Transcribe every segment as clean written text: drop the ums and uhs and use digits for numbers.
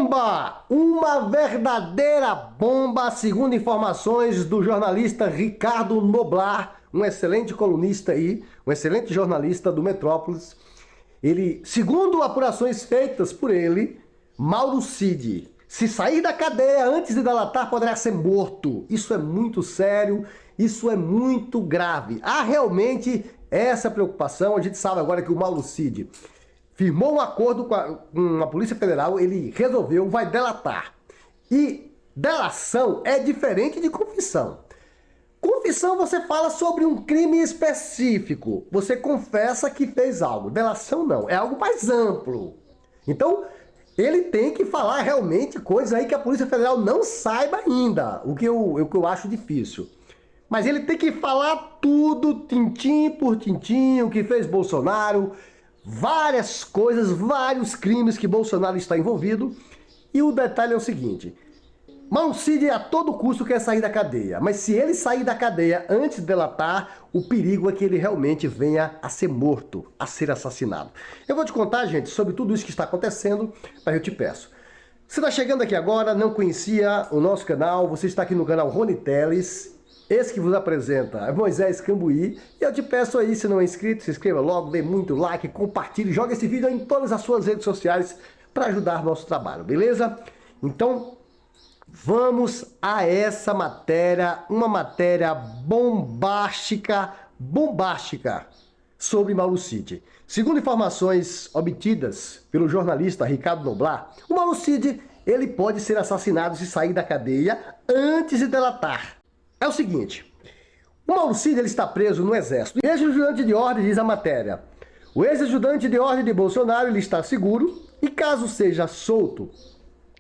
Bomba! Uma verdadeira bomba, segundo informações do jornalista Ricardo Noblar, um excelente colunista aí, um excelente jornalista do Metrópolis. Ele, segundo apurações feitas por ele, Mauro Cid, se sair da cadeia antes de delatar, poderá ser morto. Isso é muito sério, isso é muito grave. Há realmente essa preocupação. A gente sabe agora que o Mauro Cid firmou um acordo com a Polícia Federal, ele resolveu, vai delatar. E delação é diferente de confissão. Confissão você fala sobre um crime específico, você confessa que fez algo. Delação não, é algo mais amplo. Então, ele tem que falar realmente coisas aí que a Polícia Federal não saiba ainda, o que eu acho difícil. Mas ele tem que falar tudo, tintim por tintim, o que fez Bolsonaro, várias coisas, vários crimes que Bolsonaro está envolvido. E o detalhe é o seguinte: Mauro Cid a todo custo quer sair da cadeia, mas se ele sair da cadeia antes de delatar, o perigo é que ele realmente venha a ser morto, a ser assassinado. Eu vou te contar, gente, sobre tudo isso que está acontecendo, mas eu te peço. Você está chegando aqui agora, não conhecia o nosso canal, você está aqui no canal Rony Teles. Esse que vos apresenta é Moisés Cambuí. E eu te peço aí, se não é inscrito, se inscreva logo, dê muito like, compartilhe, joga esse vídeo em todas as suas redes sociais para ajudar nosso trabalho, beleza? Então, vamos a essa matéria, uma matéria bombástica sobre Mauro Cid. Segundo informações obtidas pelo jornalista Ricardo Noblar, o Mauro Cid, ele pode ser assassinado se sair da cadeia antes de delatar. É o seguinte, o Mauro Cid ele está preso no Exército. Ex-ajudante de ordem, diz a matéria. O ex-ajudante de ordem de Bolsonaro ele está seguro e caso seja solto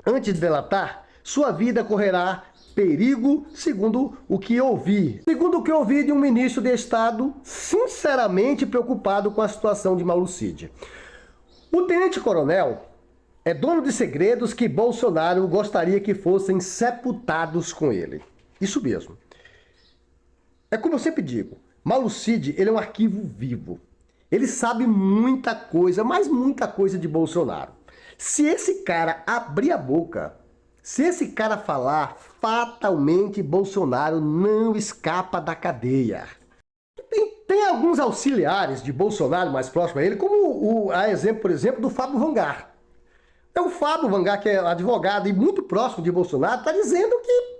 antes de delatar, sua vida correrá perigo, segundo o que ouvi. Segundo o que ouvi de um ministro de Estado sinceramente preocupado com a situação de Mauro Cid. O tenente-coronel é dono de segredos que Bolsonaro gostaria que fossem sepultados com ele. Isso mesmo. É como eu sempre digo, Mauro Cid, ele é um arquivo vivo. Ele sabe muita coisa, mas muita coisa de Bolsonaro. Se esse cara abrir a boca, se esse cara falar, fatalmente Bolsonaro não escapa da cadeia. Tem alguns auxiliares de Bolsonaro mais próximos a ele, como a exemplo, por exemplo, do Fábio Vangar. O Fábio Vangar, que é advogado e muito próximo de Bolsonaro, está dizendo que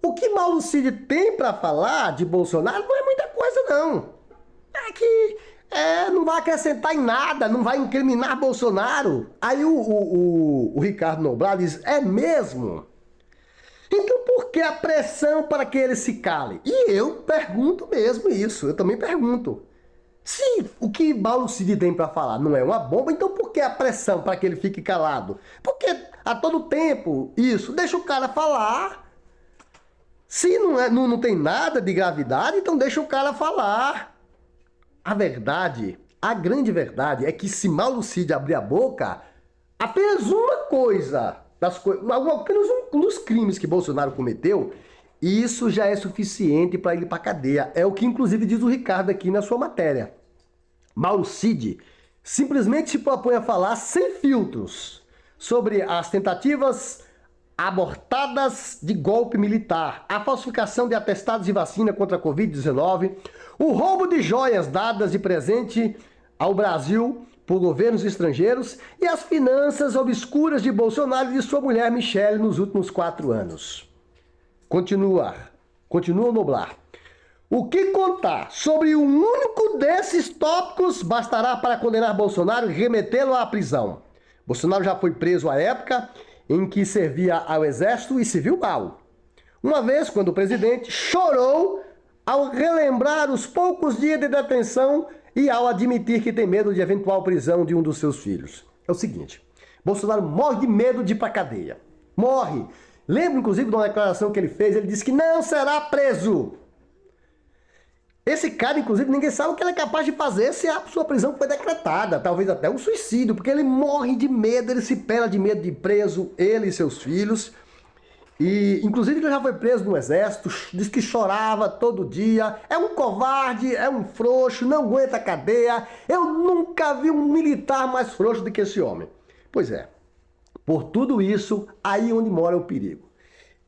o que Mauro Cid tem para falar de Bolsonaro não é muita coisa, não. É que não vai acrescentar em nada, não vai incriminar Bolsonaro. Aí o Ricardo Noblar diz, é mesmo? Então por que a pressão para que ele se cale? E eu pergunto mesmo isso, eu também pergunto. Se o que Mauro Cid tem para falar não é uma bomba, então por que a pressão para que ele fique calado? Porque a todo tempo isso, deixa o cara falar. Se não tem nada de gravidade, então deixa o cara falar. A verdade, a grande verdade é que se Mauro Cid abrir a boca, apenas uma coisa, apenas um dos crimes que Bolsonaro cometeu, isso já é suficiente para ir para a cadeia. É o que inclusive diz o Ricardo aqui na sua matéria. Mauro Cid simplesmente se propõe a falar sem filtros sobre as tentativas abortadas de golpe militar, a falsificação de atestados de vacina contra a Covid-19, o roubo de joias dadas de presente ao Brasil por governos estrangeiros e as finanças obscuras de Bolsonaro e de sua mulher Michele nos últimos 4 anos. Continua Noblar. O que contar sobre um único desses tópicos bastará para condenar Bolsonaro e remetê-lo à prisão. Bolsonaro já foi preso à época em que servia ao Exército e se viu mal. Uma vez, quando o presidente chorou ao relembrar os poucos dias de detenção e ao admitir que tem medo de eventual prisão de um dos seus filhos. É o seguinte, Bolsonaro morre de medo de ir para a cadeia. Morre. Lembro, inclusive, de uma declaração que ele fez, ele disse que não será preso. Esse cara, inclusive, ninguém sabe o que ele é capaz de fazer se a sua prisão foi decretada. Talvez até um suicídio, porque ele morre de medo, ele se pela de medo de ir preso, ele e seus filhos. E, inclusive, ele já foi preso no Exército, diz que chorava todo dia. É um covarde, é um frouxo, não aguenta a cadeia. Eu nunca vi um militar mais frouxo do que esse homem. Pois é. Por tudo isso, aí onde mora o perigo.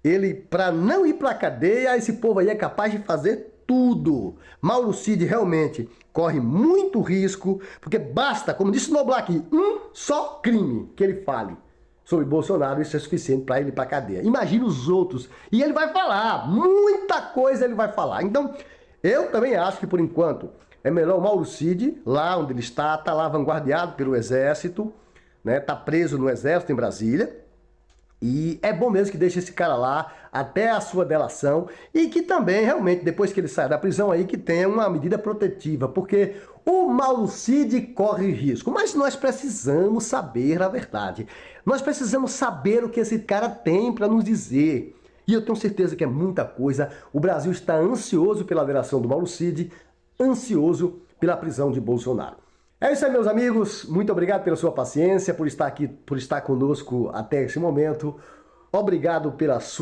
Ele, para não ir para a cadeia, esse povo aí é capaz de fazer tudo. Mauro Cid realmente corre muito risco, porque basta, como disse Noblar aqui, um só crime que ele fale sobre Bolsonaro, isso é suficiente para ele ir para a cadeia. Imagina os outros. E ele vai falar, muita coisa ele vai falar. Então, eu também acho que, por enquanto, é melhor o Mauro Cid, lá onde ele está lá vanguardiado pelo Exército, né? Tá preso no Exército em Brasília. E é bom mesmo que deixe esse cara lá até a sua delação e que também, realmente, depois que ele sair da prisão aí, que tenha uma medida protetiva, porque o Mauro Cid corre risco. Mas nós precisamos saber a verdade. Nós precisamos saber o que esse cara tem para nos dizer. E eu tenho certeza que é muita coisa. O Brasil está ansioso pela delação do Mauro Cid, ansioso pela prisão de Bolsonaro. É isso aí, meus amigos. Muito obrigado pela sua paciência, por estar aqui, por estar conosco até esse momento. Obrigado pela sua